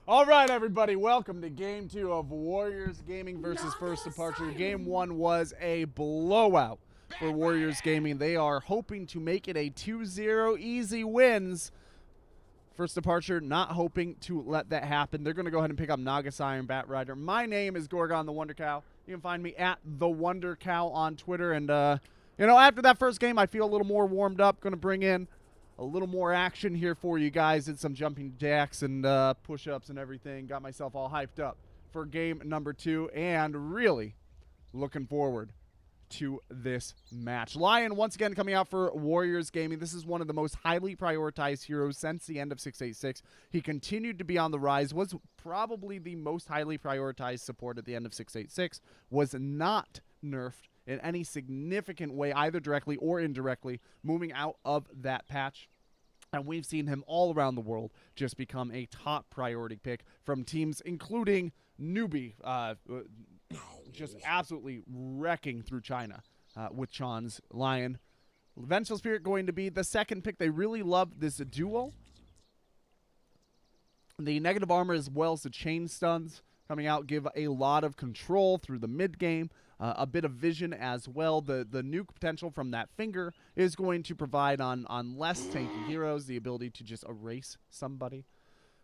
All right, everybody, welcome to Game 2 of Warriors Gaming versus First Departure. Game 1 was a blowout for Warriors Gaming. They are hoping to make it a 2-0 easy wins. First Departure not hoping to let that happen. They're going to go ahead and pick up Nagasai and Bat Rider. My name is Gorgon the Wonder Cow. You can find me at TheWonderCow on Twitter. And, after that first game, I feel a little more warmed up. Going to bring in a little more action here for you guys. Did some jumping jacks and push-ups and everything. Got myself all hyped up for game number 2 and really looking forward to this match. Lion once again coming out for Warriors Gaming. This is one of the most highly prioritized heroes since the end of 686. He continued to be on the rise, was probably the most highly prioritized support at the end of 686, was not nerfed in any significant way, either directly or indirectly, moving out of that patch. And we've seen him all around the world just become a top priority pick from teams including Newbie, just absolutely wrecking through China with Chan's Lion. Vengeful Spirit going to be the second pick. They really love this duo. The negative armor as well as the chain stuns coming out give a lot of control through the mid game. A bit of vision as well. The nuke potential from that finger is going to provide on less tanky heroes the ability to just erase somebody.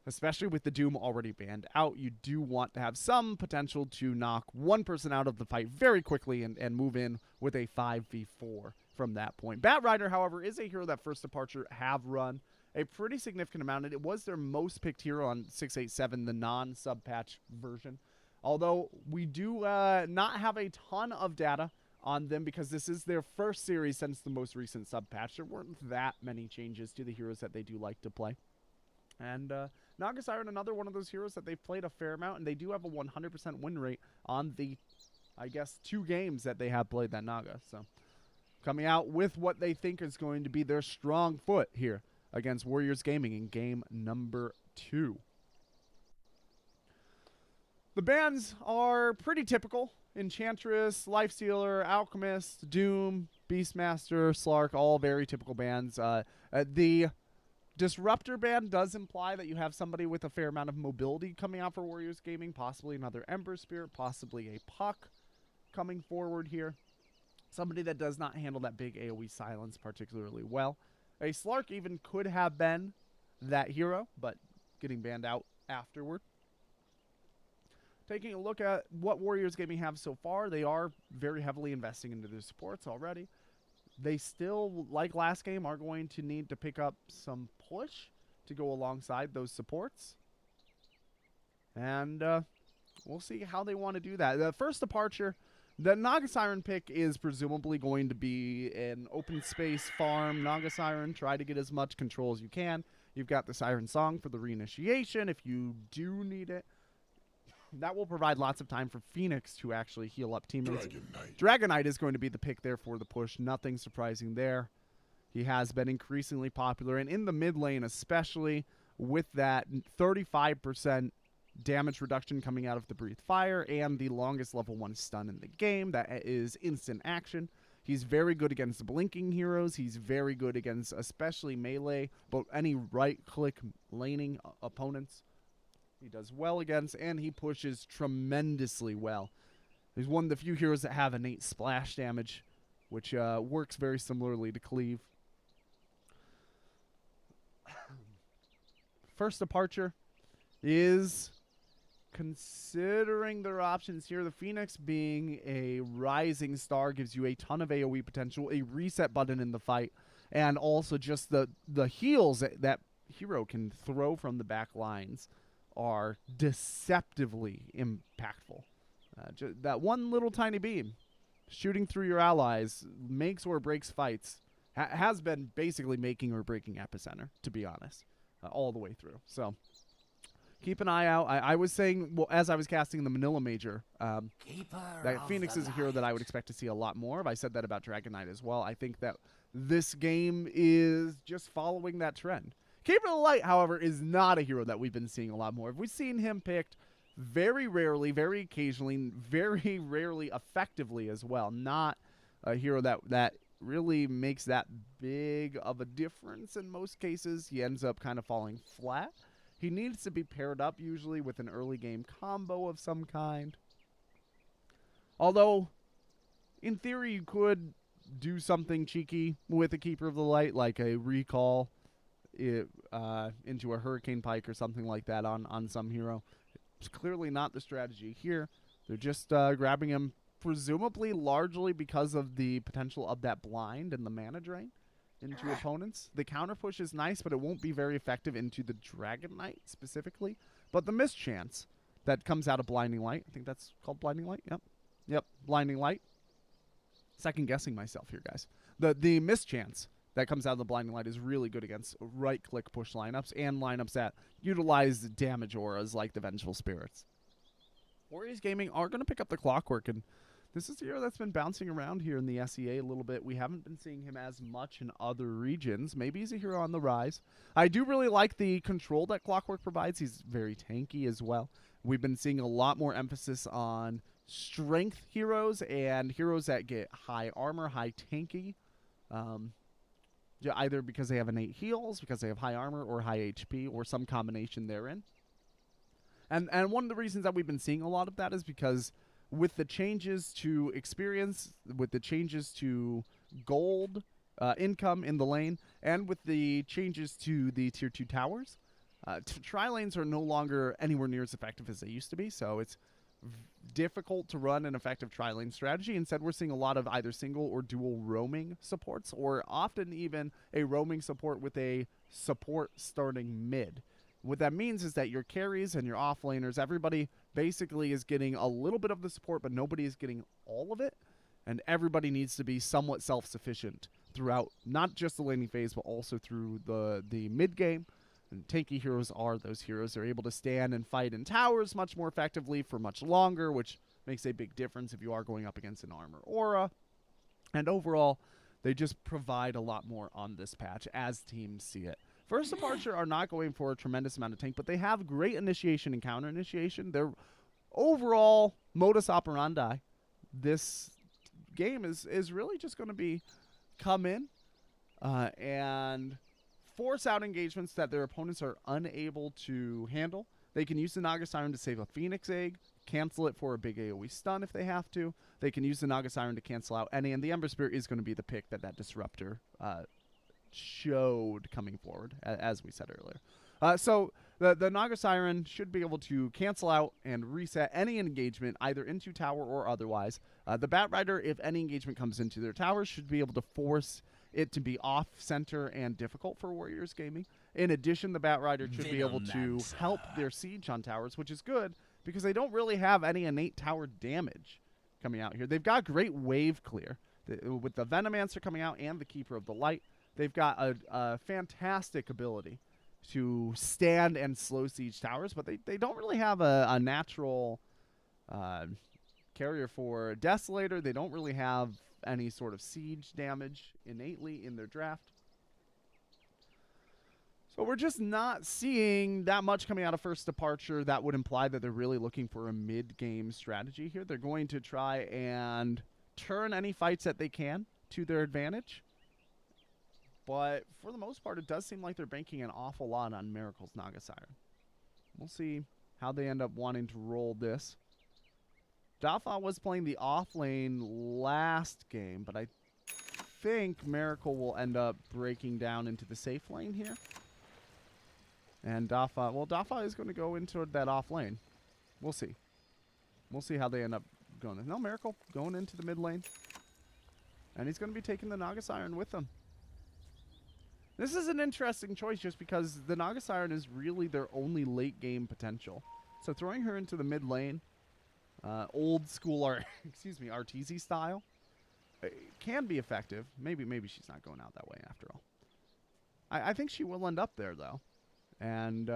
Especially with the Doom already banned out, you do want to have some potential to knock one person out of the fight very quickly and move in with a 5v4 from that point. Bat Rider, however, is a hero that First Departure have run a pretty significant amount. It was their most picked hero on 687, the non-sub-patch version. Although we do not have a ton of data on them because this is their first series since the most recent sub-patch. There weren't that many changes to the heroes that they do like to play. And Nagasai, another one of those heroes that they've played a fair amount, and they do have a 100% win rate on the, I guess, 2 games that they have played that Naga. So coming out with what they think is going to be their strong foot here against Warriors Gaming in game number 2. The bans are pretty typical. Enchantress, Lifestealer, Alchemist, Doom, Beastmaster, Slark, all very typical bans. The Disruptor ban does imply that you have somebody with a fair amount of mobility coming out for Warriors Gaming, possibly another Ember Spirit, possibly a Puck coming forward here. Somebody that does not handle that big AoE silence particularly well. A Slark even could have been that hero, but getting banned out afterward. Taking a look at what Warriors Gaming have so far, they are very heavily investing into their supports already. They still, like last game, are going to need to pick up some push to go alongside those supports. And we'll see how they want to do that. The First Departure, the Naga Siren pick is presumably going to be an open space farm. Naga Siren, try to get as much control as you can. You've got the Siren Song for the reinitiation if you do need it. That will provide lots of time for Phoenix to actually heal up teammates. Dragonite is going to be the pick there for the push. Nothing surprising there. He has been increasingly popular. And in the mid lane, especially with that 35% damage reduction coming out of the Breathe Fire and the longest level 1 stun in the game, that is instant action. He's very good against blinking heroes. He's very good against especially melee, but any right-click laning opponents. He does well against, and he pushes tremendously well. He's one of the few heroes that have innate splash damage, which works very similarly to Cleave. First Departure is considering their options here. The Phoenix being a rising star gives you a ton of AoE potential, a reset button in the fight, and also just the heals that hero can throw from the back lines are deceptively impactful. That one little tiny beam shooting through your allies makes or breaks fights. Has been basically making or breaking Epicenter, to be honest, all the way through. So keep an eye out. I was saying, well, as I was casting the Manila Major, that Phoenix is a hero that I would expect to see a lot more of. I said that about Dragonite as well. I think that this game is just following that trend. Keeper of the Light, however, is not a hero that we've been seeing a lot more. We've seen him picked very rarely, very occasionally, very rarely effectively as well. Not a hero that really makes that big of a difference in most cases. He ends up kind of falling flat. He needs to be paired up usually with an early game combo of some kind. Although, in theory, you could do something cheeky with a Keeper of the Light, like a recall into a Hurricane Pike or something like that on some hero. It's clearly not the strategy here. They're just grabbing him, presumably largely because of the potential of that blind and the mana drain into opponents. The counter push is nice, but it won't be very effective into the Dragon Knight specifically. But the mischance that comes out of Blinding Light, I think that's called Blinding Light. Yep, Blinding Light. Second guessing myself here, guys. The mischance that comes out of the Blinding Light is really good against right-click push lineups and lineups that utilize damage auras like the Vengeful Spirits. Warriors Gaming are going to pick up the Clockwork, and this is a hero that's been bouncing around here in the SEA a little bit. We haven't been seeing him as much in other regions. Maybe he's a hero on the rise. I do really like the control that Clockwork provides. He's very tanky as well. We've been seeing a lot more emphasis on strength heroes and heroes that get high armor, high tanky. Either because they have innate heals, because they have high armor or high HP, or some combination therein. And one of the reasons that we've been seeing a lot of that is because with the changes to experience, with the changes to gold income in the lane, and with the changes to the tier 2 towers, tri-lanes are no longer anywhere near as effective as they used to be, so it's difficult to run an effective tri-lane strategy. Instead, we're seeing a lot of either single or dual roaming supports, or often even a roaming support with a support starting mid. What that means is that your carries and your offlaners, everybody basically is getting a little bit of the support, but nobody is getting all of it, and everybody needs to be somewhat self-sufficient throughout not just the laning phase, but also through the mid-game. And tanky heroes are those heroes. They're able to stand and fight in towers much more effectively for much longer, which makes a big difference if you are going up against an armor aura. And overall, they just provide a lot more on this patch as teams see it. First Departure are not going for a tremendous amount of tank, but they have great initiation and counter initiation. Their overall modus operandi this game is really just going to be come in and force out engagements that their opponents are unable to handle. They can use the Naga Siren to save a Phoenix Egg, cancel it for a big AoE stun if they have to. They can use the Naga Siren to cancel out any, and the Ember Spirit is going to be the pick that Disruptor showed coming forward, as we said earlier. So the Naga Siren should be able to cancel out and reset any engagement, either into tower or otherwise. The Bat Rider, if any engagement comes into their towers, should be able to force it to be off-center and difficult for Warriors Gaming. In addition, the Bat Rider should be able to help their siege on towers, which is good because they don't really have any innate tower damage coming out here. They've got great wave clear. With the Venomancer coming out and the Keeper of the Light, they've got a fantastic ability to stand and slow siege towers, but they don't really have a natural carrier for Desolator. They don't really have any sort of siege damage innately in their draft. So we're just not seeing that much coming out of First Departure. That would imply that they're really looking for a mid-game strategy here. They're going to try and turn any fights that they can to their advantage. But for the most part, it does seem like they're banking an awful lot on Miracle's Naga Siren. We'll see how they end up wanting to roll this. Dafa was playing the off lane last game, but I think Miracle will end up breaking down into the safe lane here. And Dafa, well, Dafa is going to go into that off lane. We'll see. We'll see how they end up going. No, Miracle going into the mid lane. And he's going to be taking the Naga Siren with him. This is an interesting choice just because the Naga Siren is really their only late game potential. So throwing her into the mid lane, old school Arteezy style, can be effective. Maybe she's not going out that way after all. I think she will end up there though. And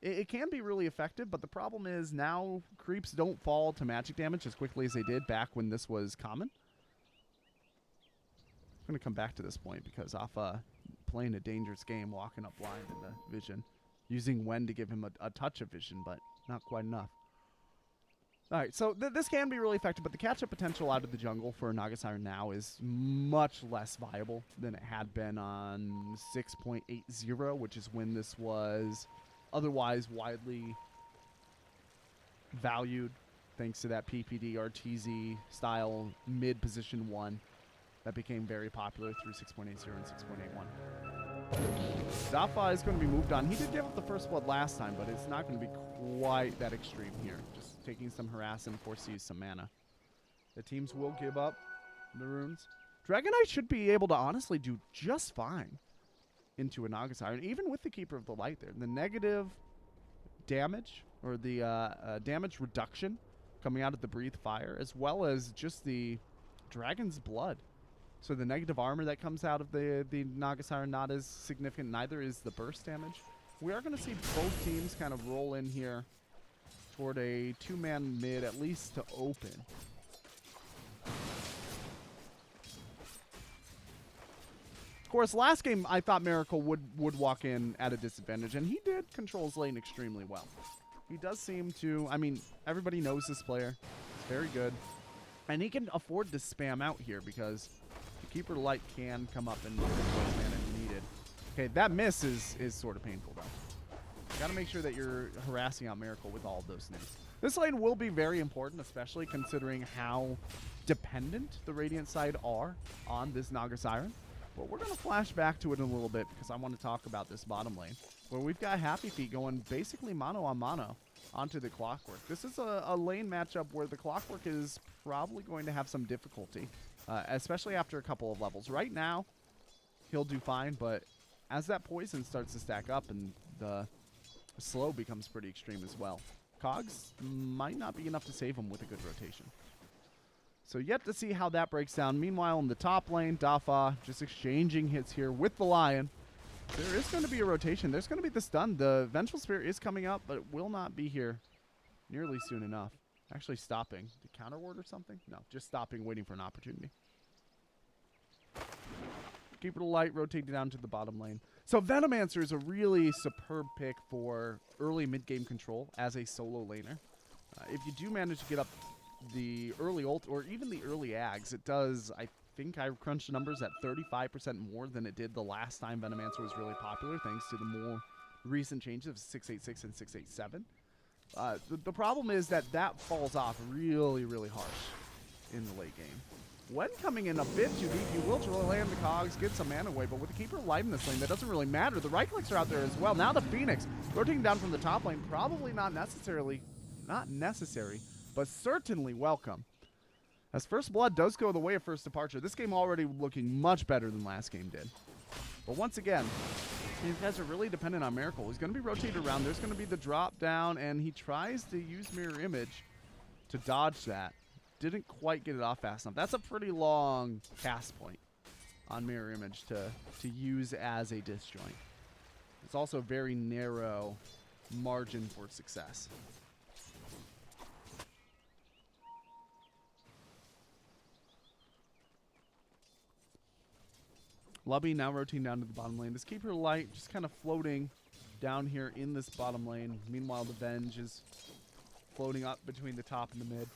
it can be really effective, but the problem is now creeps don't fall to magic damage as quickly as they did back when this was common. I'm going to come back to this point because Afa playing a dangerous game, walking up blind in the vision, using Wen to give him a touch of vision, but not quite enough. All right, so this can be really effective, but the catch-up potential out of the jungle for Naga Siren now is much less viable than it had been on 6.80, which is when this was otherwise widely valued thanks to that PPD RTZ style mid position 1 that became very popular through 6.80 and 6.81. Dafa is going to be moved on. He did give up the first blood last time, but it's not going to be quite that extreme here. Just taking some harass and foresees some mana. The teams will give up the runes. Dragonite should be able to honestly do just fine into a Naga Siren, even with the Keeper of the Light there. The negative damage, or the damage reduction coming out of the Breathe Fire, as well as just the Dragon's Blood. So the negative armor that comes out of the Naga Siren not as significant. Neither is the burst damage. We are going to see both teams kind of roll in here toward a 2-man mid, at least to open. Of course, last game I thought Miracle would walk in at a disadvantage, and he did control his lane extremely well. He does seem to, I mean, everybody knows this player. He's very good. And he can afford to spam out here because the Keeper of Light can come up and mana if needed. Okay, that miss is sort of painful, though. Got to make sure that you're harassing out Miracle with all of those things. This lane will be very important, especially considering how dependent the Radiant side are on this Naga Siren. But we're going to flash back to it in a little bit because I want to talk about this bottom lane, where we've got Happy Feet going basically mano on mano onto the Clockwork. This is a lane matchup where the Clockwork is probably going to have some difficulty, especially after a couple of levels. Right now, he'll do fine, but as that poison starts to stack up and the slow becomes pretty extreme as well, Cogs might not be enough to save him with a good rotation. So yet to see how that breaks down. Meanwhile, in the top lane, Dafa just exchanging hits here with the Lion. There is going to be a rotation. There's going to be the stun. The Vengeful Spirit is coming up, but it will not be here nearly soon enough. Actually stopping. To counter ward or something? No, just stopping, waiting for an opportunity. Keeper of the Light rotating down to the bottom lane. So Venomancer is a really superb pick for early mid-game control as a solo laner. If you do manage to get up the early ult or even the early ags, it does, I think I crunched the numbers at 35% more than it did the last time Venomancer was really popular, thanks to the more recent changes of 686 and 687. The problem is that falls off really, really harsh in the late game. When coming in a bit too deep, you will land the Cogs, get some mana away, but with the Keeper of Light in this lane, that doesn't really matter. The right clicks are out there as well. Now the Phoenix rotating down from the top lane, probably not necessary, but certainly welcome. As First Blood does go the way of First Departure, this game already looking much better than last game did. But once again, these guys are really dependent on Miracle. He's going to be rotated around. There's going to be the drop down, and he tries to use Mirror Image to dodge that. Didn't quite get it off fast enough. That's a pretty long cast point on Mirror Image to use as a disjoint. It's also a very narrow margin for success. Lubby now rotating down to the bottom lane. This Keeper of Light just kind of floating down here in this bottom lane. Meanwhile, the Venge is floating up between the top and the mid.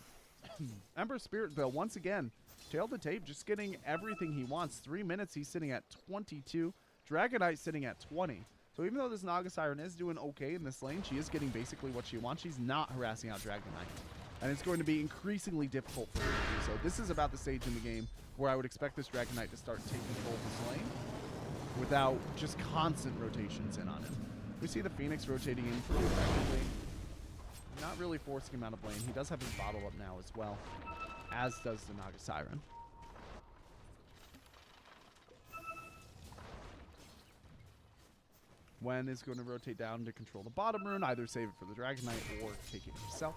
Ember Spirit, though, once again, tail to tape, just getting everything he wants. 3 minutes, he's sitting at 22. Dragonite sitting at 20. So even though this Naga Siren is doing okay in this lane, she is getting basically what she wants. She's not harassing out Dragonite. And it's going to be increasingly difficult for her to do so. This is about the stage in the game where I would expect this Dragonite to start taking control of this lane without just constant rotations in on him. We see the Phoenix rotating in pretty effectively. Not really forcing him out of lane. He does have his bottle up now as well, as does the Naga Siren. Wen is going to rotate down to control the bottom rune, either save it for the Dragonite or take it himself.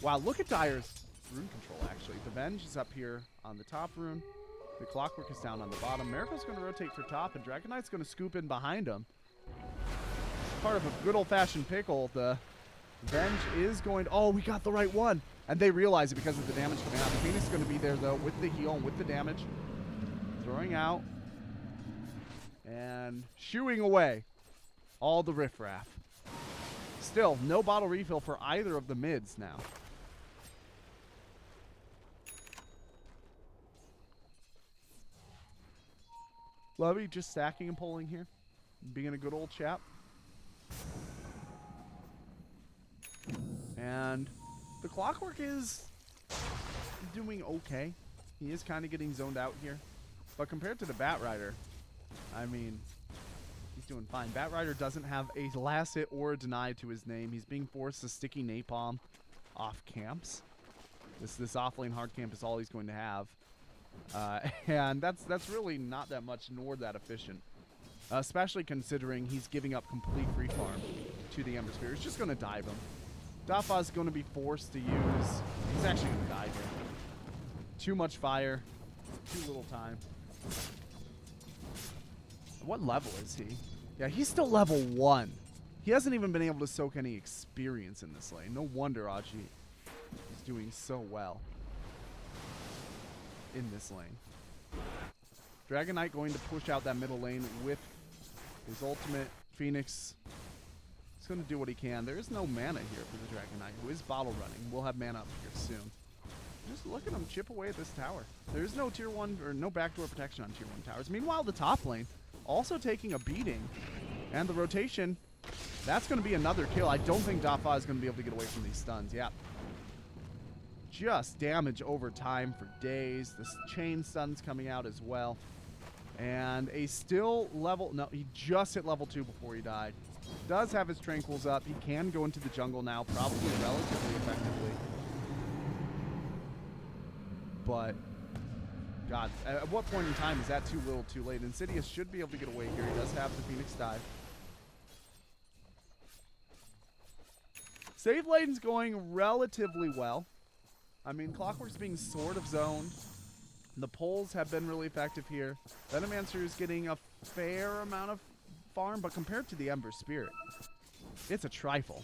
Wow, look at Dire's rune control, actually. The Venge is up here on the top rune. The Clockwork is down on the bottom. Miracle's going to rotate for top, and Dragonite's going to scoop in behind him. Part of a good old-fashioned pickle. The Venge is going to... Oh, we got the right one. And they realize it because of the damage coming out. The Phoenix is going to be there, though, with the heal and with the damage. Throwing out. And shooing away all the riffraff. Still, no bottle refill for either of the mids now. Lovey just stacking and pulling here. being a good old chap. And the Clockwork is doing okay. He is kind of getting zoned out here. But compared to the Bat Rider, I mean, he's doing fine. Bat Rider doesn't have a last hit or a deny to his name. He's being forced to sticky napalm off camps. This off-lane hard camp is all he's going to have. And that's really not that much nor that efficient. Especially considering he's giving up complete free farm to the Ember Spear. He's just going to dive him. Dafa's going to be forced to use... He's actually going to die here. Too much fire. Too little time. What level is he? Yeah, he's still level 1. He hasn't even been able to soak any experience in this lane. No wonder Aji is doing so well in this lane. Dragon Knight going to push out that middle lane with his ultimate. Phoenix is going to do what he can. There is no mana here for the Dragon Knight, who is bottle running. We'll have mana up here soon. Just look at him chip away at this tower. There is no tier 1 or no backdoor protection on tier 1 towers. Meanwhile, the top lane also taking a beating. And the rotation, that's going to be another kill. I don't think Dafa is going to be able to get away from these stuns. Yeah. Just damage over time for days. This chain stun's coming out as well. And a still level... No, he just hit level 2 before he died. Does have his tranquils up. He can go into the jungle now, probably relatively effectively. But, God, at what point in time is that too little too late? Insidious should be able to get away here. He does have the Phoenix dive. Save lane's going relatively well. I mean, Clockwork's being sort of zoned. The pulls have been really effective here. Venomancer is getting a fair amount of farm, but compared to the Ember Spirit, it's a trifle.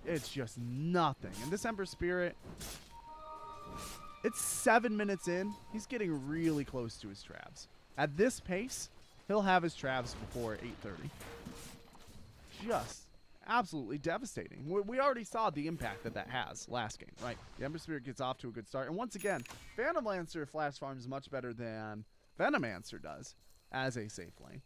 It's just nothing. And this Ember Spirit... It's 7 minutes in. He's getting really close to his Travs. At this pace, he'll have his Travs before 8:30. Just absolutely devastating. We already saw the impact that has last game, right? The Ember Spirit gets off to a good start. And once again, Phantom Lancer flash farms much better than Venomancer does as a safe lane.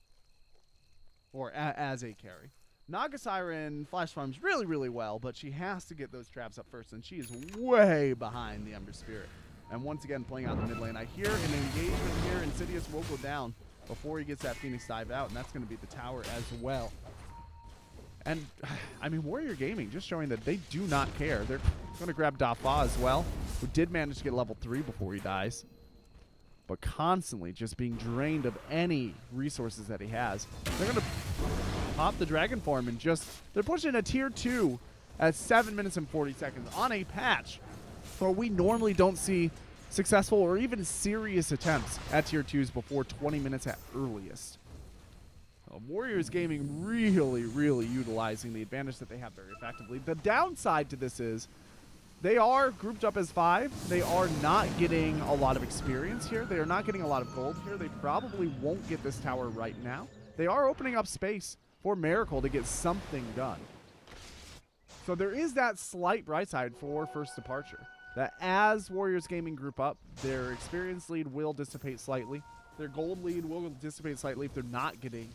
Or as a carry. Naga Siren flash farms really, really well, but she has to get those traps up first, and she is way behind the Ember Spirit. And once again, playing out the mid lane. I hear an engagement here. Insidious will go down before he gets that Phoenix dive out, and that's going to be the tower as well. And, I mean, Warrior Gaming just showing that they do not care. They're going to grab Dafa as well, who did manage to get level 3 before he dies. But constantly just being drained of any resources that he has. They're going to pop the Dragon Form and just... They're pushing a tier 2 at 7 minutes and 40 seconds on a patch where we normally don't see successful or even serious attempts at tier 2s before 20 minutes at earliest. Warriors Gaming really, really utilizing the advantage that they have very effectively. The downside to this is they are grouped up as 5. They are not getting a lot of experience here. They are not getting a lot of gold here. They probably won't get this tower right now. They are opening up space for Miracle to get something done. So there is that slight bright side for First Departure. That as Warriors Gaming group up, their experience lead will dissipate slightly. Their gold lead will dissipate slightly if they're not getting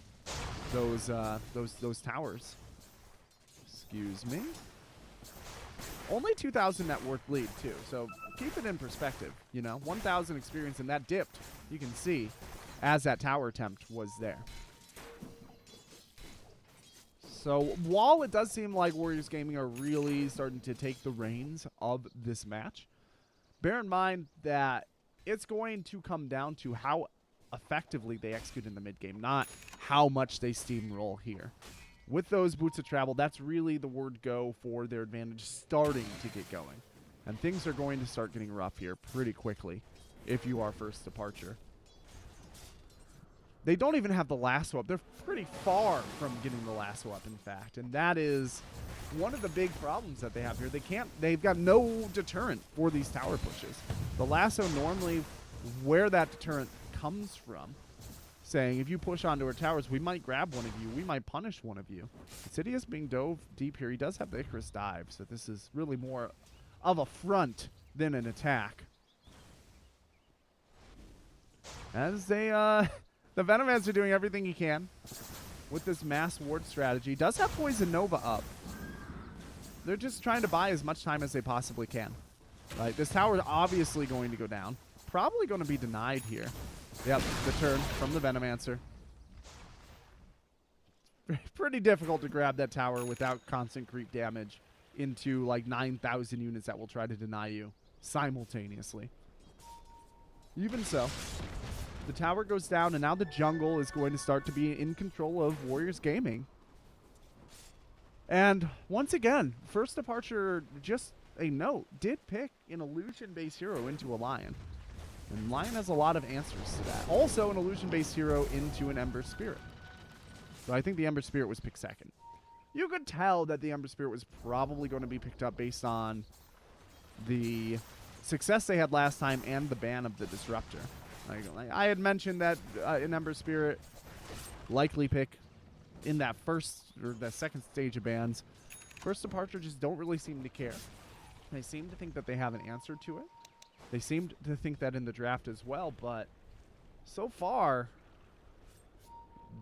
those towers. Excuse me. Only 2,000 net worth lead too, so keep it in perspective. You know, 1,000 experience, and that dipped. You can see as that tower attempt was there. So while it does seem like Warriors Gaming are really starting to take the reins of this match, bear in mind that it's going to come down to how effectively they execute in the mid game, not how much they steamroll here. With those boots of travel, that's really the word go for their advantage starting to get going. And things are going to start getting rough here pretty quickly if you are First Departure. They don't even have the lasso up. They're pretty far from getting the lasso up, in fact. And that is one of the big problems that they have here. They've got no deterrent for these tower pushes. The lasso normally, where that deterrent comes from, saying if you push onto our towers, we might grab one of you. We might punish one of you. Insidious being dove deep here. He does have the Icarus dive, so this is really more of a front than an attack. As they, the Venomancer are doing everything he can with this mass ward strategy. Does have Poison Nova up. They're just trying to buy as much time as they possibly can. Right, this tower is obviously going to go down. Probably going to be denied here. Yep, the turn from the Venomancer. Pretty difficult to grab that tower without constant creep damage into like 9,000 units that will try to deny you simultaneously. Even so, the tower goes down, and now the jungle is going to start to be in control of Warriors Gaming. And once again, First Departure, just a note, did pick an illusion-based hero into a Lion. And Lion has a lot of answers to that. Also, an illusion-based hero into an Ember Spirit. So I think the Ember Spirit was picked second. You could tell that the Ember Spirit was probably going to be picked up based on the success they had last time and the ban of the Disruptor. Like I had mentioned that an Ember Spirit likely pick in that first or the second stage of bans. First Departure just don't really seem to care. They seem to think that they have an answer to it. They seem to think that in the draft as well, but so far,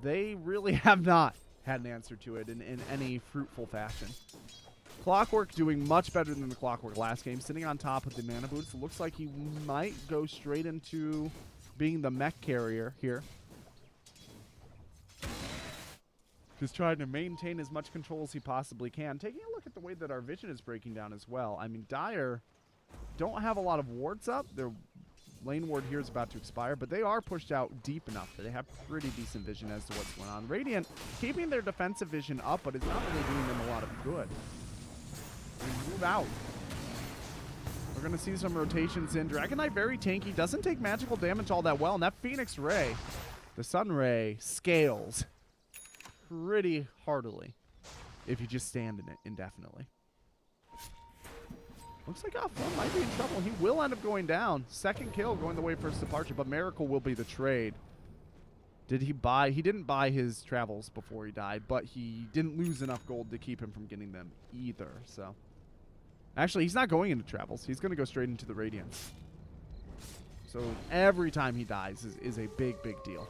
they really have not had an answer to it in any fruitful fashion. Clockwork doing much better than the Clockwork last game, sitting on top of the mana boots. It looks like he might go straight into being the mech carrier here. Just trying to maintain as much control as he possibly can. Taking a look at the way that our vision is breaking down as well. I mean, Dire don't have a lot of wards up. Their lane ward here is about to expire, but they are pushed out deep enough that they have pretty decent vision as to what's going on. Radiant keeping their defensive vision up, but it's not really doing them a lot of good. They move out. We're going to see some rotations in. Dragon Knight very tanky. Doesn't take magical damage all that well. And that Phoenix Ray, the Sun Ray, scales pretty heartily if you just stand in it indefinitely. Looks like Off1 might be in trouble. He will end up going down. Second kill going the way of First Departure, but Miracle will be the trade. Did he buy? He didn't buy his travels before he died, but he didn't lose enough gold to keep him from getting them either. So, actually, he's not going into travels. He's going to go straight into the Radiance. So every time he dies is a big, big deal.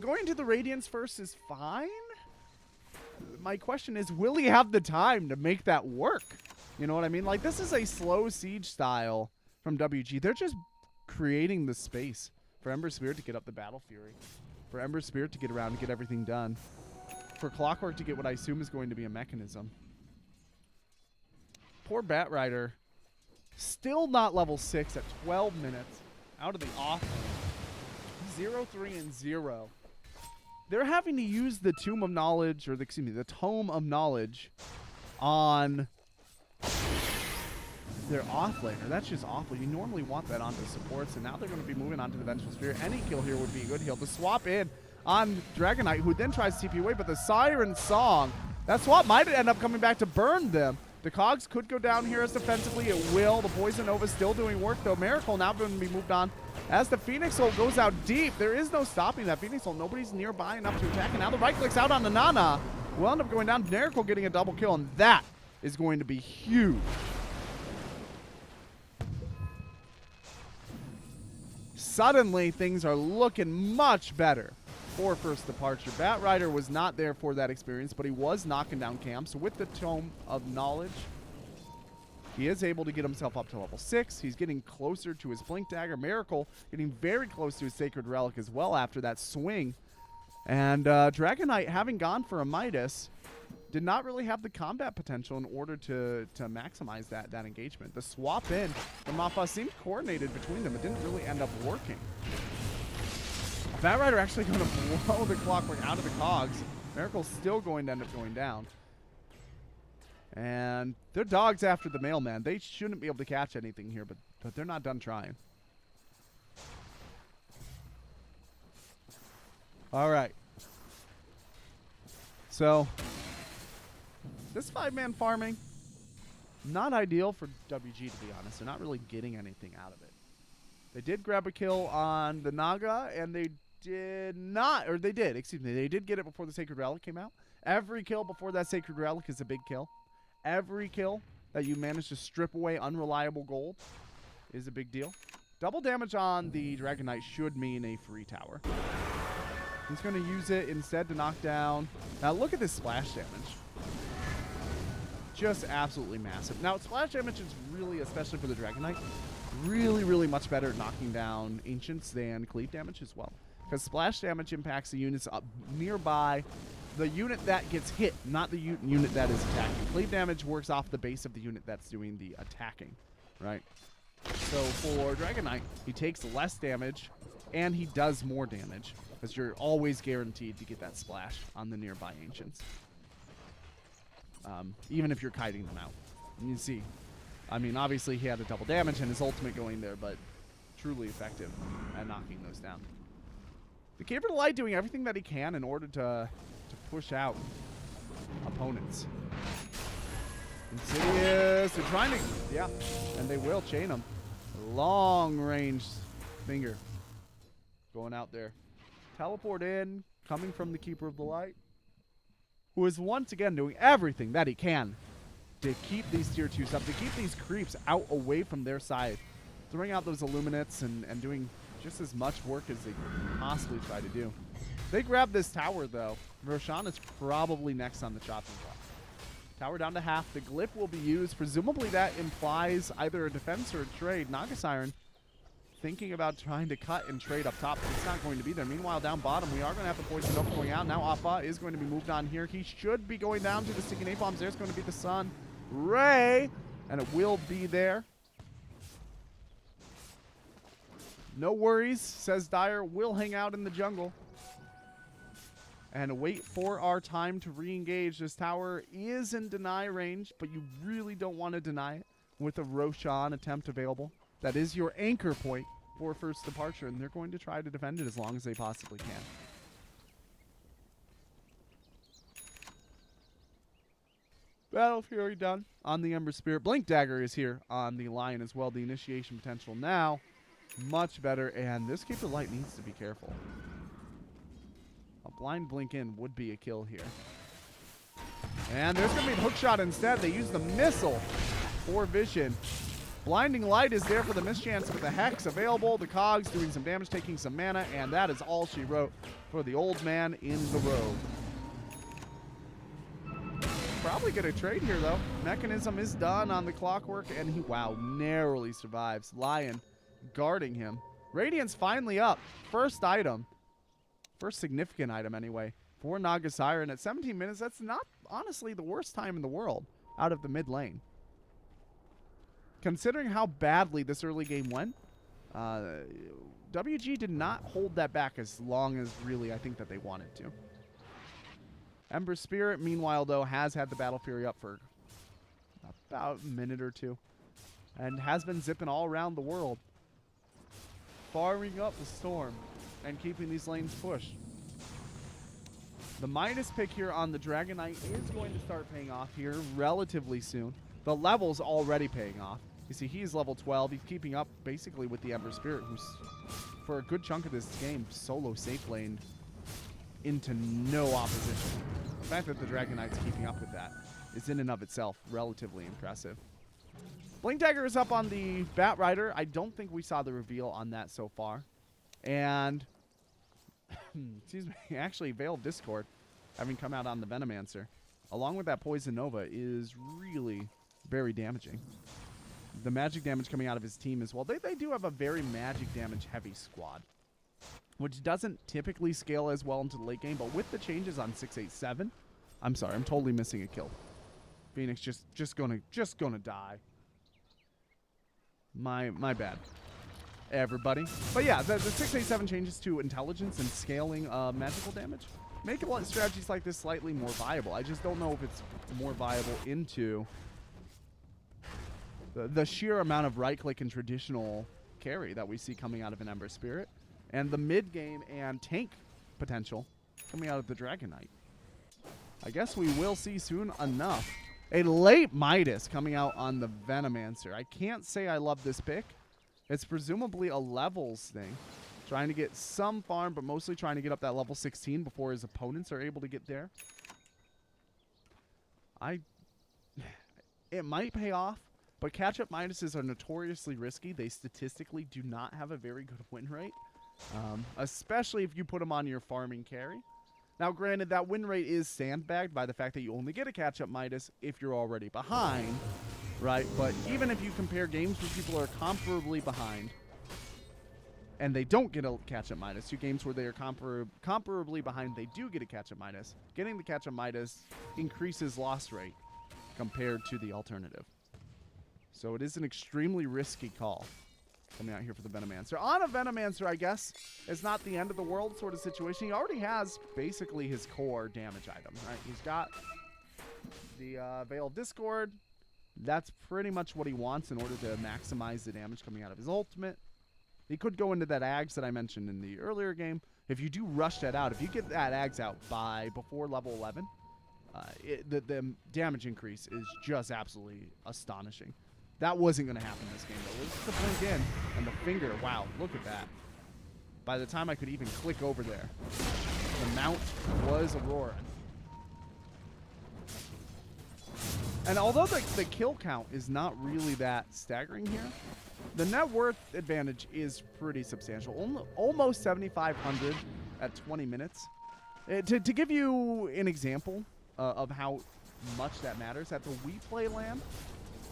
Going to the Radiance first is fine. My question is, will he have the time to make that work? You know what I mean? Like, this is a slow siege style from WG. They're just creating the space for Ember Spirit to get up the Battle Fury. For Ember Spirit to get around and get everything done. For Clockwork to get what I assume is going to be a mechanism. Poor Batrider. Still not level 6 at 12 minutes. Out of the off lane. 0-3 and 0. They're having to use the Tomb of Knowledge, or the Tome of Knowledge on their offlaner. That's just awful. You normally want that onto supports, and now they're going to be moving on to the Vengeful Spirit. Any kill here would be a good heal. The swap in on Dragon Knight, who then tries to TP away, but the Siren Song, that swap might end up coming back to burn them. The Cogs could go down here as defensively. It will. The Poison Nova still doing work, though. Miracle now going to be moved on. As the Phoenix Ult goes out deep, there is no stopping that Phoenix Ult. Nobody's nearby enough to attack, and now the right click's out on the Nana. Will end up going down. Miracle getting a double kill, and that is going to be huge. Suddenly, things are looking much better for First Departure. Batrider was not there for that experience, but he was knocking down camps. With the Tome of Knowledge, he is able to get himself up to level 6. He's getting closer to his Blink Dagger. Miracle getting very close to his Sacred Relic as well after that swing. And Dragon Knight, having gone for a Midas, did not really have the combat potential in order to maximize that engagement. The swap in from Mafa seemed coordinated between them. It didn't really end up working. Batrider actually going to blow the Clockwork out of the Cogs. Miracle's still going to end up going down. And they're dogs after the mailman. They shouldn't be able to catch anything here, but they're not done trying. All right. So, this 5-man farming, not ideal for WG, to be honest. They're not really getting anything out of it. They did grab a kill on the Naga, and they did not, or they did, excuse me, they did get it before the Sacred Relic came out. Every kill before that Sacred Relic is a big kill. Every kill that you manage to strip away unreliable gold is a big deal. Double damage on the Dragon Knight should mean a free tower. He's going to use it instead to knock down. Now look at this splash damage. Just absolutely massive. Now splash damage is really, especially for the Dragon Knight, really much better at knocking down Ancients than cleave damage as well. Because splash damage impacts the units up nearby, the unit that gets hit, not the unit that is attacking. Cleave damage works off the base of the unit that's doing the attacking, right? So for Dragon Knight, he takes less damage, and he does more damage, because you're always guaranteed to get that splash on the nearby Ancients. Even if you're kiting them out. And you see, I mean, obviously he had a double damage and his ultimate going there, but truly effective at knocking those down. The Keeper of the Light doing everything that he can in order to push out opponents. Insidious, they're trying to, yeah, and they will chain him. Long range finger going out there. Teleport in, coming from the Keeper of the Light, who is once again doing everything that he can to keep these tier 2s up, to keep these creeps out away from their side, throwing out those Illuminates and doing just as much work as they possibly try to do. They grab this tower, though. Roshan is probably next on the chopping block. Tower down to half. The Glyph will be used. Presumably that implies either a defense or a trade. Nagasiren thinking about trying to cut and trade up top, but it's not going to be there. Meanwhile, down bottom, we are going to have the Poison Nova going out. Now Appa is going to be moved on here. He should be going down to the Sticky Napalms. There's going to be the Sun Ray, and it will be there. No worries, says Dyer. We'll hang out in the jungle and wait for our time to re-engage. This tower is in deny range, but you really don't want to deny it with a Roshan attempt available. That is your anchor point for first departure, and they're going to try to defend it as long as they possibly can. Battle Fury done on the Ember Spirit. Blink Dagger is here on the Lion as well. The initiation potential now much better, and this Keeper of the Light needs to be careful. A blind blink in would be a kill here. And there's going to be a hook shot instead. They use the missile for vision. Blinding Light is there for the mischance with the Hex available. The Cogs doing some damage, taking some mana, and that is all she wrote for the old man in the robe. Probably get a trade here, though. Mechanism is done on the Clockwork, and he, wow, narrowly survives. Lion guarding him. Radiance finally up. First item. First significant item, anyway, for Nagasiren. At 17 minutes, that's not, honestly, the worst time in the world out of the mid lane. Considering how badly this early game went, WG did not hold that back as long as really I think that they wanted to. Ember Spirit, meanwhile, though, has had the Battle Fury up for about a minute or two and has been zipping all around the world, firing up the storm and keeping these lanes pushed. The Midas pick here on the Dragon Knight is going to start paying off here relatively soon. The level's already paying off. You see, he's level 12. He's keeping up basically with the Ember Spirit, who's, for a good chunk of this game, solo safe lane into no opposition. The fact that the Dragon Knight's keeping up with that is in and of itself relatively impressive. Blink Dagger is up on the Bat Rider. I don't think we saw the reveal on that so far. And, excuse me, actually, Veil of Discord, having come out on the Venomancer, along with that Poison Nova, is really very damaging. The magic damage coming out of his team as well. They do have a very magic damage heavy squad, which doesn't typically scale as well into the late game, but with the changes on 687, I'm sorry, I'm totally missing a kill. Phoenix just gonna die. My bad, everybody. But yeah, the 687 changes to intelligence and scaling magical damage make a lot of strategies like this slightly more viable. I just don't know if it's more viable into the sheer amount of right-click and traditional carry that we see coming out of an Ember Spirit, and the mid-game and tank potential coming out of the Dragon Knight. I guess we will see soon enough. A late Midas coming out on the Venomancer. I can't say I love this pick. It's presumably a levels thing. Trying to get some farm, but mostly trying to get up that level 16 before his opponents are able to get there. It might pay off. But catch-up Midases are notoriously risky. They statistically do not have a very good win rate. especially if you put him on your farming carry. Now, granted, that win rate is sandbagged by the fact that you only get a catch-up Midas if you're already behind, right? But even if you compare games where people are comparably behind and they don't get a catch-up Midas, to games where they are comparably behind, they do get a catch-up Midas, getting the catch-up Midas increases loss rate compared to the alternative. So it is an extremely risky call coming out here for the Venomancer. On a Venomancer, I guess, is not the end of the world sort of situation. He already has basically his core damage item, right? He's got the Veil of Discord. That's pretty much what he wants in order to maximize the damage coming out of his ultimate. He could go into that Ags that I mentioned in the earlier game. If you do rush that out, if you get that Ags out before level 11, the damage increase is just absolutely astonishing. That wasn't going to happen this game, though. Let's just blink in, and the finger, wow, look at that. By the time I could even click over there, the mount was Aurora. And although the kill count is not really that staggering here, the net worth advantage is pretty substantial. Almost 7,500 at 20 minutes. To give you an example of how much that matters, at the We Play LAN,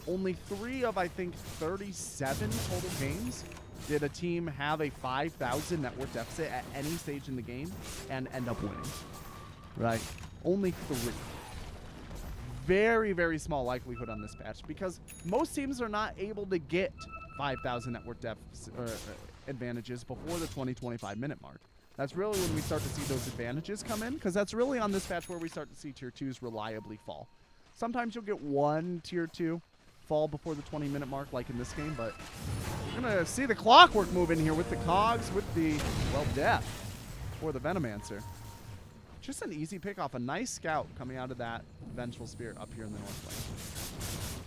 only 3 of, I think, 37 total games did a team have a 5,000 net worth deficit at any stage in the game and end up winning. Right? Only 3. Very, very small likelihood on this patch because most teams are not able to get 5,000 net worth deficit advantages before the 20-25 minute mark. That's really when we start to see those advantages come in, because that's really on this patch where we start to see tier 2s reliably fall. Sometimes you'll get one tier 2 fall before the 20-minute mark, like in this game, but you're going to see the clockwork move in here with the cogs, with the, well, death for the Venomancer. Just an easy pick off, a nice scout coming out of that Vengeful Spirit up here in the north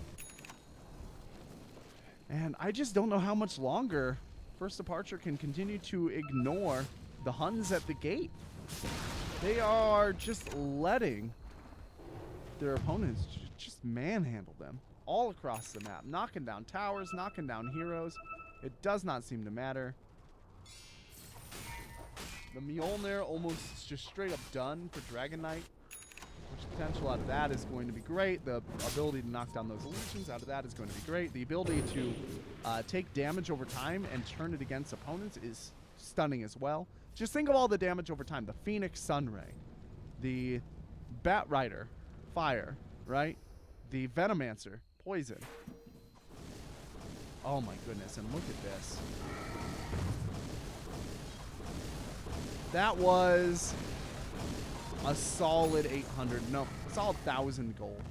lane. And I just don't know how much longer First Departure can continue to ignore the Huns at the gate. They are just letting their opponents just manhandle them all across the map, knocking down towers, knocking down heroes. It does not seem to matter. The Mjolnir almost just straight up done for Dragon Knight, which potential out of that is going to be great. The ability to knock down those illusions out of that is going to be great. The ability to take damage over time and turn it against opponents is stunning as well. Just think of all the damage over time. The Phoenix Sunray, the Bat Rider, fire, right? The Venomancer, poison. Oh my goodness, and look at this. That was a solid 800, no, a solid 1,000 gold.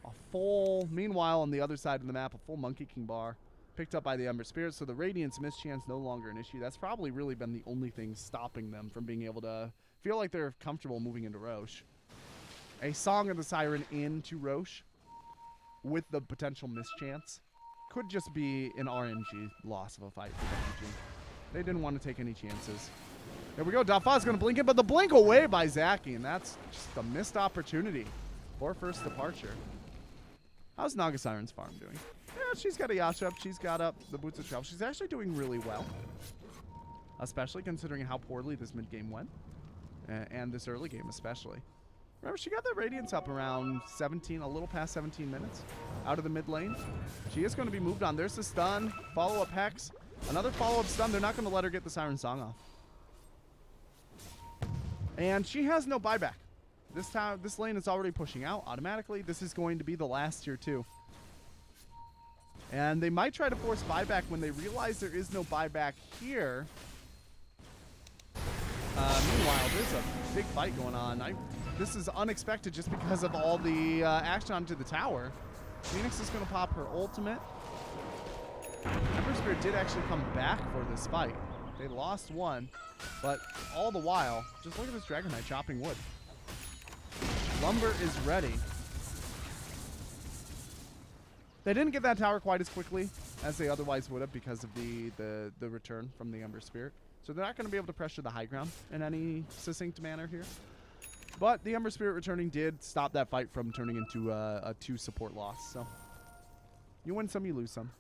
A full, meanwhile on the other side of the map, a full Monkey King bar picked up by the Ember Spirit, so the Radiance mischance no longer an issue. That's probably really been the only thing stopping them from being able to feel like they're comfortable moving into Roche. A Song of the Siren into Roche with the potential mischance could just be an RNG loss of a fight for Bungie. They didn't want to take any chances. There we go. Dafa's going to blink it, but the blink away by Zaki, and that's just a missed opportunity for First Departure. How's Naga Siren's farm doing? Yeah, she's got a Yash up. She's got up the Boots of Travel. She's actually doing really well, especially considering how poorly this mid-game went, and this early game especially. Remember, she got that Radiance up around 17, a little past 17 minutes out of the mid lane. She is going to be moved on. There's the stun, follow-up Hex, another follow-up stun. They're not going to let her get the Siren Song off. And she has no buyback. This time, this lane is already pushing out automatically. This is going to be the last tier 2. And they might try to force buyback when they realize there is no buyback here. Meanwhile, there's a big fight going on. This is unexpected just because of all the action onto the tower. Phoenix is going to pop her ultimate. Ember Spirit did actually come back for this fight. They lost one, but all the while, just look at this Dragon Knight chopping wood. Lumber is ready. They didn't get that tower quite as quickly as they otherwise would have because of the return from the Ember Spirit. So they're not going to be able to pressure the high ground in any succinct manner here. But the Ember Spirit returning did stop that fight from turning into a 2 support loss. So you win some, you lose some.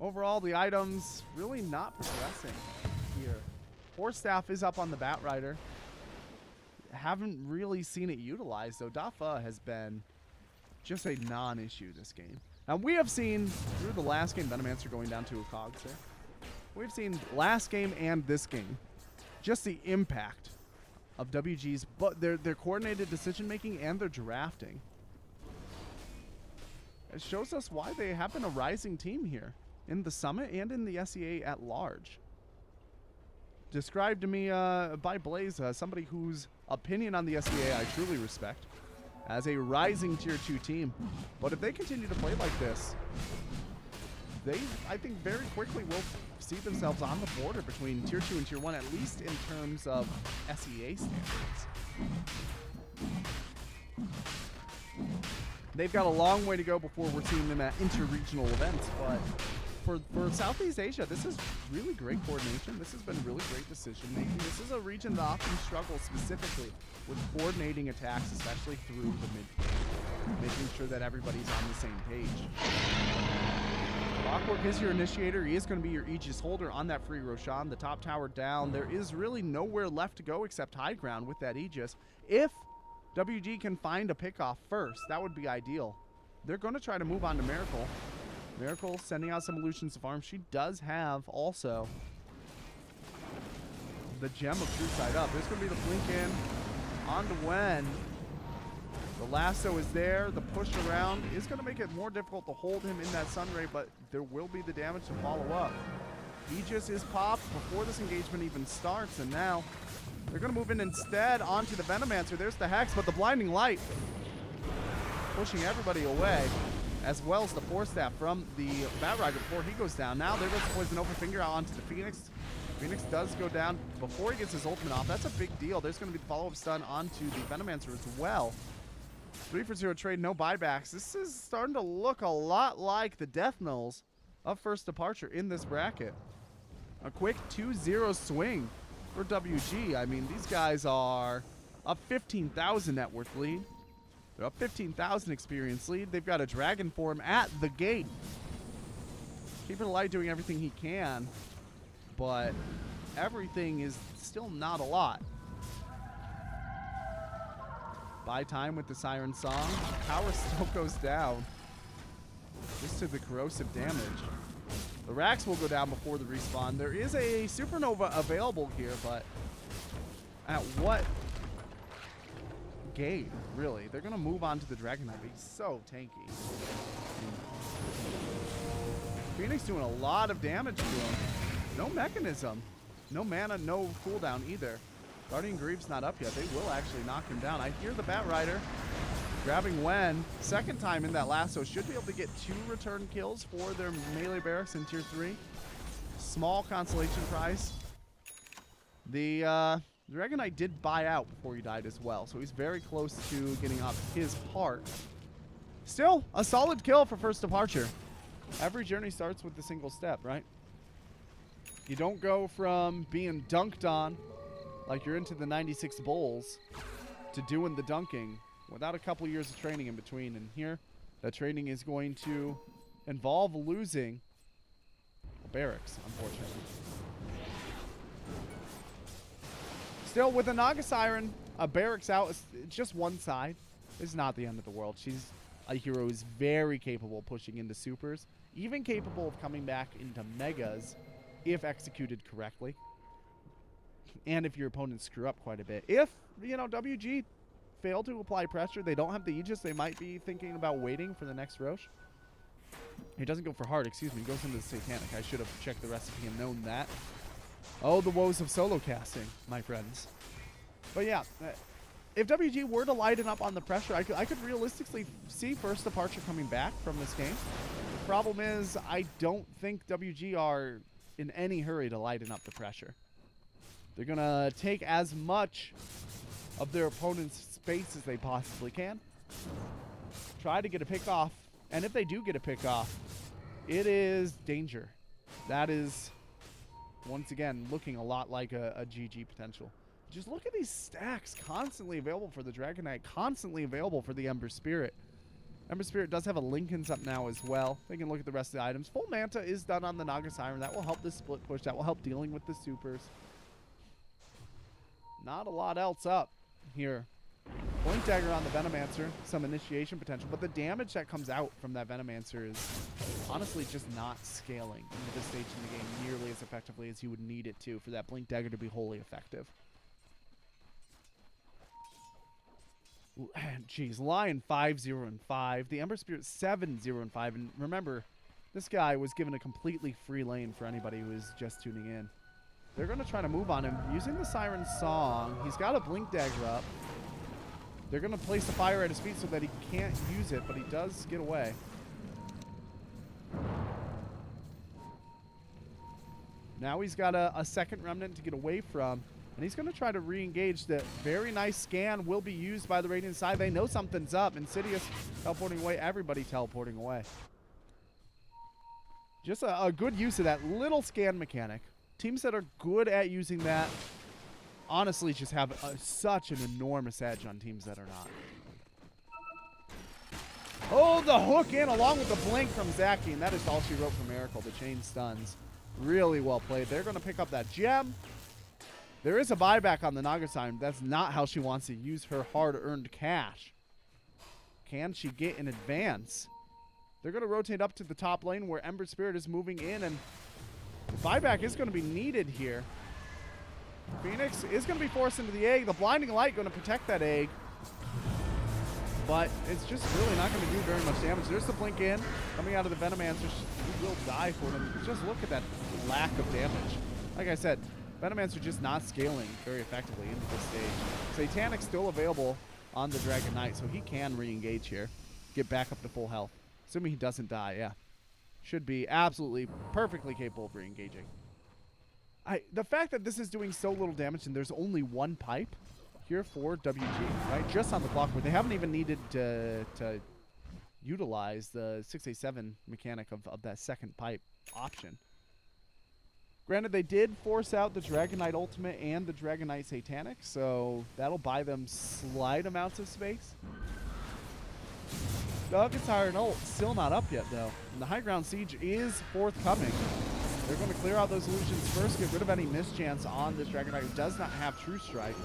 overall, the items really not progressing here. Force Staff is up on the Bat Rider. Haven't really seen it utilized, though. Dafa has been just a non-issue this game. Now, we have seen through the last game, Venomancer going down to a Cogs there. We've seen last game and this game just the impact of WG's, but their coordinated decision-making and their drafting. It shows us why they have been a rising team here in the Summit and in the SEA at large. Described to me by Blaze, somebody whose opinion on the SEA I truly respect, as a rising Tier 2 team. But if they continue to play like this, they, I think, very quickly will see themselves on the border between Tier 2 and Tier 1, at least in terms of SEA standards. They've got a long way to go before we're seeing them at interregional events, but for Southeast Asia, this is really great coordination. This has been really great decision making. This is a region that often struggles specifically with coordinating attacks, especially through the mid, making sure that everybody's on the same page. Clockwork is your initiator. He is going to be your Aegis holder on that free Roshan. The top tower down. There is really nowhere left to go except high ground with that Aegis. If WG can find a pickoff first, that would be ideal. They're going to try to move on to Miracle. Miracle sending out some illusions to farm. She does have also the gem of True Side Up. There's going to be the blink in on to Wen. The lasso is there. The push around is going to make it more difficult to hold him in that sun ray, but there will be the damage to follow up. Aegis is popped before this engagement even starts, and now they're going to move in instead onto the Venomancer. There's the Hex, but the Blinding Light pushing everybody away, as well as the Force Staff from the Bat Rider before he goes down. Now there goes the Poison Over Finger out onto the Phoenix. Phoenix does go down before he gets his ultimate off. That's a big deal. There's going to be the follow-up stun onto the Venomancer as well. 3-for-0 trade, no buybacks. This is starting to look a lot like the Death Knolls of First Departure in this bracket. A quick 2-0 swing for WG. I mean, these guys are up 15,000 net worth lead. They're up 15,000 experience lead. They've got a Dragon Form at the gate. Keeper Light doing everything he can, but everything is still not a lot. Buy time with the Siren Song. Power still goes down. Just to the corrosive damage. The racks will go down before the respawn. There is a Supernova available here, but at what game, really? They're going to move on to the Dragon Knight. He's so tanky. Phoenix doing a lot of damage to him. No mechanism. No mana, no cooldown either. Guardian Greave's not up yet. They will actually knock him down. I hear the Bat Rider grabbing Wen. Second time in that lasso. Should be able to get 2 return kills for their melee barracks in Tier 3. Small consolation prize. The Dragon Knight did buy out before he died as well, so he's very close to getting off his heart. Still, a solid kill for First Departure. Every journey starts with a single step, right? You don't go from being dunked on like you're into the 96 Bulls to doing the dunking without a couple years of training in between. And here, that training is going to involve losing barracks, unfortunately. Still, with a Naga Siren, a barracks out, it's just one side. It's not the end of the world. She's a hero who's very capable of pushing into supers, even capable of coming back into megas if executed correctly. And if your opponents screw up quite a bit. If, you know, WG fail to apply pressure, they don't have the Aegis, they might be thinking about waiting for the next Roche. He doesn't go for hard, excuse me, he goes into the Satanic. I should have checked the recipe and known that. Oh, the woes of solo casting, my friends. But yeah, if WG were to lighten up on the pressure, I could realistically see First Departure coming back from this game. The problem is, I don't think WG are in any hurry to lighten up the pressure. They're going to take as much of their opponent's space as they possibly can. Try to get a pick off. And if they do get a pick off, it is danger. That is, once again, looking a lot like a GG potential. Just look at these stacks constantly available for the Dragon Knight, constantly available for the Ember Spirit. Ember Spirit does have a Lincoln's up now as well. They can look at the rest of the items. Full Manta is done on the Naga Siren. That will help this split push. That will help dealing with the supers. Not a lot else up here. Blink Dagger on the Venomancer. Some initiation potential. But the damage that comes out from that Venomancer is honestly just not scaling into this stage in the game nearly as effectively as you would need it to for that Blink Dagger to be wholly effective. Jeez, Lion 5-0-5. The Ember Spirit 7-0-5. And remember, this guy was given a completely free lane for anybody who is just tuning in. They're going to try to move on him using the Siren Song. He's got a Blink Dagger up. They're going to place the fire at his feet so that he can't use it, but he does get away. Now he's got a second Remnant to get away from. And he's going to try to re-engage. The very nice scan will be used by the Radiant side. They know something's up. Insidious teleporting away. Everybody teleporting away. Just a good use of that little scan mechanic. Teams that are good at using that honestly just have such an enormous edge on teams that are not. Oh, the hook in along with the blink from Zaki. And that is all she wrote for Miracle. The chain stuns. Really well played. They're going to pick up that gem. There is a buyback on the Naga Siren. That's not how she wants to use her hard-earned cash. Can she get in advance? They're going to rotate up to the top lane where Ember Spirit is moving in, and the buyback is going to be needed here. Phoenix is going to be forced into the egg. The Blinding Light going to protect that egg. But it's just really not going to do very much damage. There's the blink in. Coming out of the Venomancer. He will die for them. Just look at that lack of damage. Like I said, Venomancer just not scaling very effectively into this stage. Satanic's still available on the Dragon Knight, so he can re-engage here. Get back up to full health. Assuming he doesn't die, yeah. Should be absolutely perfectly capable of re-engaging. The fact that this is doing so little damage and there's only one pipe here for WG, right? Just on the clock where they haven't even needed to utilize the 6A7 mechanic of that second pipe option. Granted, they did force out the Dragon Knight Ultimate and the Dragon Knight Satanic, so that'll buy them slight amounts of space. Nuggets Iron Ult still not up yet, though. And the High Ground Siege is forthcoming. They're going to clear out those illusions first, get rid of any mischance on this Dragon Knight who does not have True Strike.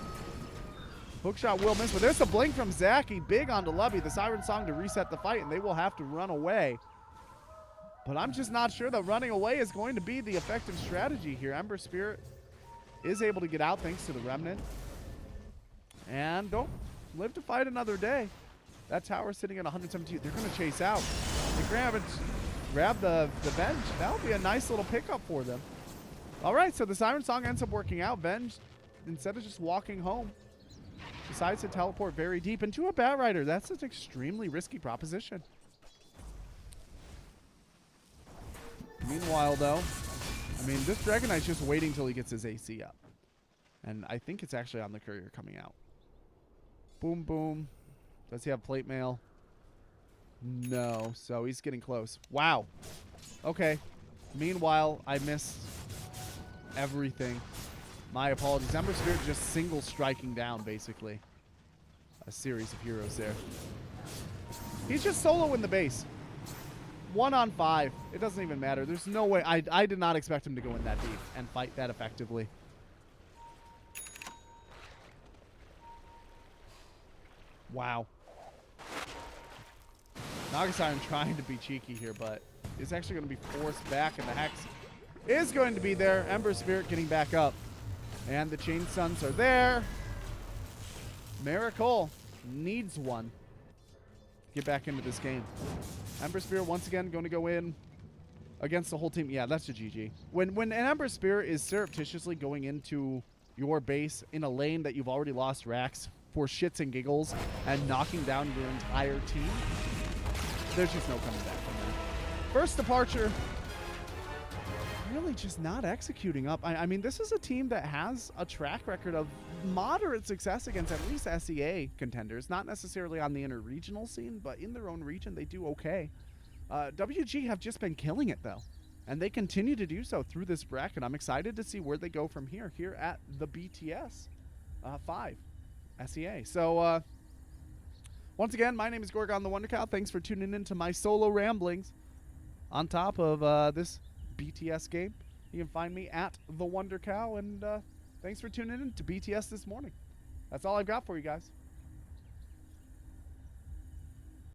Hookshot will miss, but there's the blink from Zaki. Big onto Lubby. The Siren Song to reset the fight, and they will have to run away. But I'm just not sure that running away is going to be the effective strategy here. Ember Spirit is able to get out thanks to the Remnant. And don't live to fight another day. That tower sitting at 117. They're going to chase out. They grab the Venge. That'll be a nice little pickup for them. All right, so the Siren Song ends up working out. Venge, instead of just walking home, decides to teleport very deep into a Bat Rider. That's an extremely risky proposition. Meanwhile, though, I mean, this Dragon Knight's just waiting till he gets his AC up. And I think it's actually on the courier coming out. Boom, boom. Does he have plate mail? No, so he's getting close. Wow. Okay. Meanwhile, I missed everything. My apologies. Ember Spirit just single striking down, basically. A series of heroes there. He's just solo in the base. 1 on 5. It doesn't even matter. There's no way. I did not expect him to go in that deep and fight that effectively. Wow. Naga Siren trying to be cheeky here, but is actually going to be forced back, and the Hex is going to be there. Ember Spirit getting back up. And the Chain Stuns are there. Miracle needs one. Get back into this game. Ember Spirit once again going to go in against the whole team. Yeah, that's a GG. When an Ember Spirit is surreptitiously going into your base in a lane that you've already lost Rax for shits and giggles and knocking down your entire team, there's just no coming back from that. First departure, really just not executing up. I mean, this is a team that has a track record of moderate success against at least SEA contenders. Not necessarily on the inter-regional scene, but in their own region, they do okay. WG have just been killing it, though. And they continue to do so through this bracket. I'm excited to see where they go from here at the BTS 5 SEA. So, Once again, my name is Gorgon the Wonder Cow. Thanks for tuning in to my solo ramblings on top of this BTS game. You can find me at TheWonderCow, and thanks for tuning in to BTS this morning. That's all I've got for you guys.